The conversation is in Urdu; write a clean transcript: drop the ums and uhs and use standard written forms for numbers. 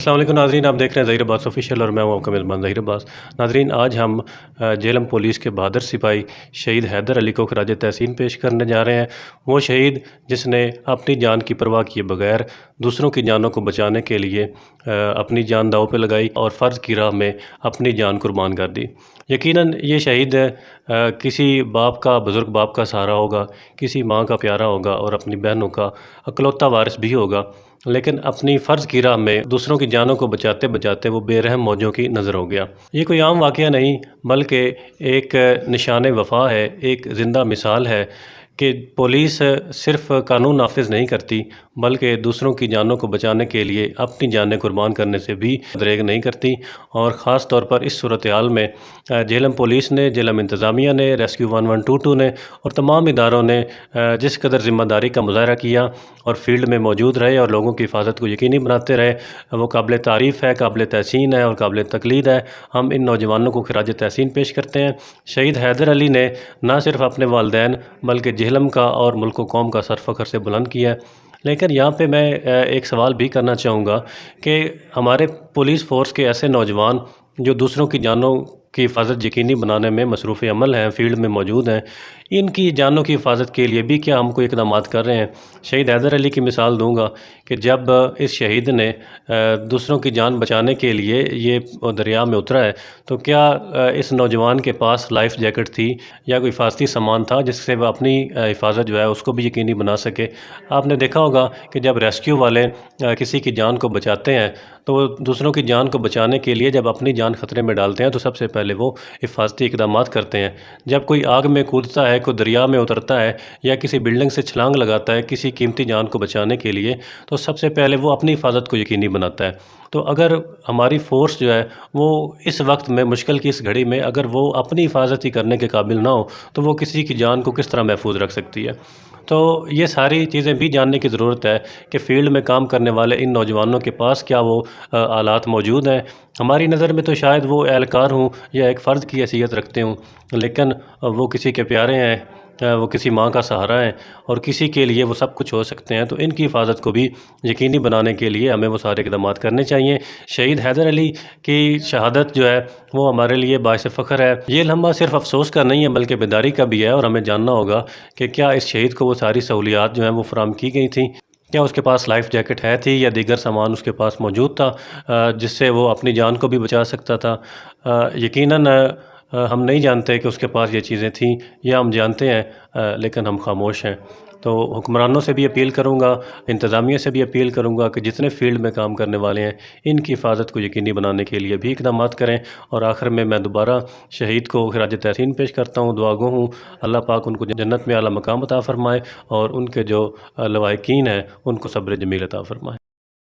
السلام علیکم ناظرین، آپ دیکھ رہے ہیں ظہیر عباس آفیشیل اور میں ہوں آپ کا میزبان ظہیر عباس۔ ناظرین، آج ہم جہلم پولیس کے بہادر سپاہی شہید حیدر علی کو خراج تحسین پیش کرنے جا رہے ہیں۔ وہ شہید جس نے اپنی جان کی پرواہ کیے بغیر دوسروں کی جانوں کو بچانے کے لیے اپنی جان داؤ پہ لگائی اور فرض کی راہ میں اپنی جان قربان کر دی۔ یقیناً یہ شہید کسی باپ کا، بزرگ باپ کا سہارا ہوگا، کسی ماں کا پیارا ہوگا اور اپنی بہنوں کا اکلوتا وارث بھی ہوگا، لیکن اپنی فرض کی راہ میں دوسروں کی جانوں کو بچاتے بچاتے وہ بے رحم موجوں کی نظر ہو گیا۔ یہ کوئی عام واقعہ نہیں بلکہ ایک نشان وفا ہے، ایک زندہ مثال ہے کہ پولیس صرف قانون نافذ نہیں کرتی بلکہ دوسروں کی جانوں کو بچانے کے لیے اپنی جانیں قربان کرنے سے بھی دریغ نہیں کرتی۔ اور خاص طور پر اس صورتحال میں جہلم پولیس نے، جہلم انتظامیہ نے، ریسکیو 1122 نے اور تمام اداروں نے جس قدر ذمہ داری کا مظاہرہ کیا اور فیلڈ میں موجود رہے اور لوگوں کی حفاظت کو یقینی بناتے رہے، وہ قابل تعریف ہے، قابل تحسین ہے اور قابل تقلید ہے۔ ہم ان نوجوانوں کو خراج تحسین پیش کرتے ہیں۔ شہید حیدر علی نے نہ صرف اپنے والدین بلکہ جہلم کا اور ملک و قوم کا سر فخر سے بلند کیا ہے۔ لیکن یہاں پہ میں ایک سوال بھی کرنا چاہوں گا کہ ہمارے پولیس فورس کے ایسے نوجوان جو دوسروں کی جانوں کی حفاظت یقینی بنانے میں مصروف عمل ہیں، فیلڈ میں موجود ہیں، ان کی جانوں کی حفاظت کے لیے بھی کیا ہم کوئی اقدامات کر رہے ہیں؟ شہید حیدر علی کی مثال دوں گا کہ جب اس شہید نے دوسروں کی جان بچانے کے لیے یہ دریا میں اترا ہے تو کیا اس نوجوان کے پاس لائف جیکٹ تھی یا کوئی حفاظتی سامان تھا جس سے وہ اپنی حفاظت جو ہے اس کو بھی یقینی بنا سکے؟ آپ نے دیکھا ہوگا کہ جب ریسکیو والے کسی کی جان کو بچاتے ہیں تو وہ دوسروں کی جان کو بچانے کے لیے جب اپنی جان خطرے میں ڈالتے ہیں تو سب سے پہلے وہ حفاظتی اقدامات کرتے ہیں۔ جب کوئی آگ میں کودتا ہے، کوئی دریا میں اترتا ہے یا کسی بلڈنگ سے چھلانگ لگاتا ہے کسی قیمتی جان کو بچانے کے لیے تو سب سے پہلے وہ اپنی حفاظت کو یقینی بناتا ہے۔ تو اگر ہماری فورس جو ہے وہ اس وقت میں، مشکل کی اس گھڑی میں، اگر وہ اپنی حفاظت ہی کرنے کے قابل نہ ہو تو وہ کسی کی جان کو کس طرح محفوظ رکھ سکتی ہے؟ تو یہ ساری چیزیں بھی جاننے کی ضرورت ہے کہ فیلڈ میں کام کرنے والے ان نوجوانوں کے پاس کیا وہ آلات موجود ہیں۔ ہماری نظر میں تو شاید وہ اہلکار ہوں یا ایک فرد کی حیثیت رکھتے ہوں، لیکن وہ کسی کے پیارے ہیں، وہ کسی ماں کا سہارا ہیں اور کسی کے لیے وہ سب کچھ ہو سکتے ہیں۔ تو ان کی حفاظت کو بھی یقینی بنانے کے لیے ہمیں وہ سارے اقدامات کرنے چاہیے۔ شہید حیدر علی کی شہادت جو ہے وہ ہمارے لیے باعث فخر ہے۔ یہ لمحہ صرف افسوس کا نہیں ہے بلکہ بیداری کا بھی ہے، اور ہمیں جاننا ہوگا کہ کیا اس شہید کو وہ ساری سہولیات جو ہیں وہ فراہم کی گئی تھیں، کیا اس کے پاس لائف جیکٹ ہے تھی یا دیگر سامان اس کے پاس موجود تھا جس سے وہ اپنی جان کو بھی بچا سکتا تھا۔ یقیناً ہم نہیں جانتے کہ اس کے پاس یہ چیزیں تھیں یا ہم جانتے ہیں لیکن ہم خاموش ہیں۔ تو حکمرانوں سے بھی اپیل کروں گا، انتظامیہ سے بھی اپیل کروں گا کہ جتنے فیلڈ میں کام کرنے والے ہیں ان کی حفاظت کو یقینی بنانے کے لیے بھی اقدامات کریں۔ اور آخر میں دوبارہ شہید کو خراج تحسین پیش کرتا ہوں، دعا گو ہوں اللہ پاک ان کو جنت میں اعلیٰ مقام عطا فرمائے اور ان کے جو لواحقین ہیں ان کو صبر جمیل عطا فرمائے۔